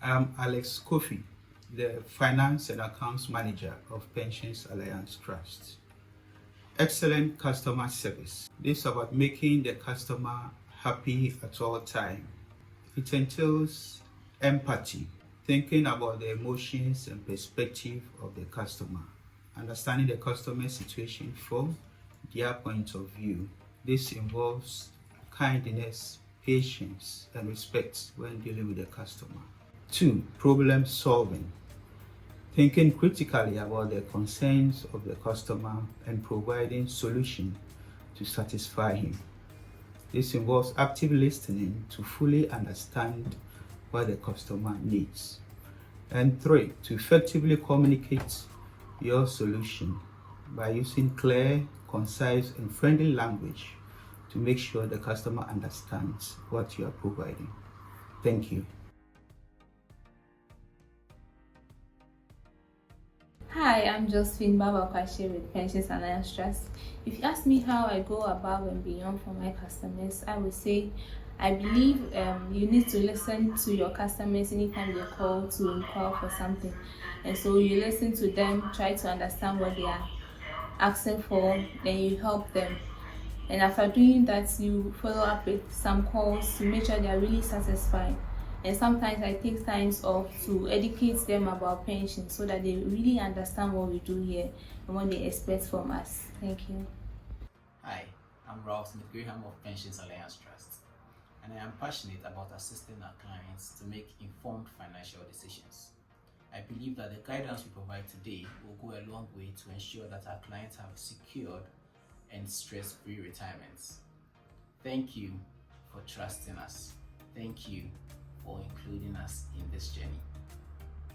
I'm Alex Kofi, the Finance and Accounts Manager of Pensions Alliance Trust. Excellent customer service. This is about making the customer happy at all times. It entails empathy, thinking about the emotions and perspective of the customer, understanding the customer situation from their point of view. This involves kindness, patience, and respect when dealing with the customer. 2. Problem solving. Thinking critically about the concerns of the customer and providing solutions to satisfy him. This involves active listening to fully understand what the customer needs. And 3. To effectively communicate your solution by using clear, concise, and friendly language to make sure the customer understands what you are providing. Thank you. Hi, I'm Josephine Baba Kwashe with Pensions Alliance Trust. If you ask me how I go above and beyond for my customers, I would say I believe you need to listen to your customers anytime they call to inquire for something. And so you listen to them, try to understand what they are asking for, then you help them. And after doing that, you follow up with some calls to make sure they are really satisfied. And sometimes I take times off to educate them about pension so that they really understand what we do here and what they expect from us. Thank you. Hi, I'm Ralph Smith-Graham of Pensions Alliance Trust, and I am passionate about assisting our clients to make informed financial decisions. I believe that the guidance we provide today will go a long way to ensure that our clients have secured and stress-free retirements. Thank you for trusting us. Thank you for including us in this journey.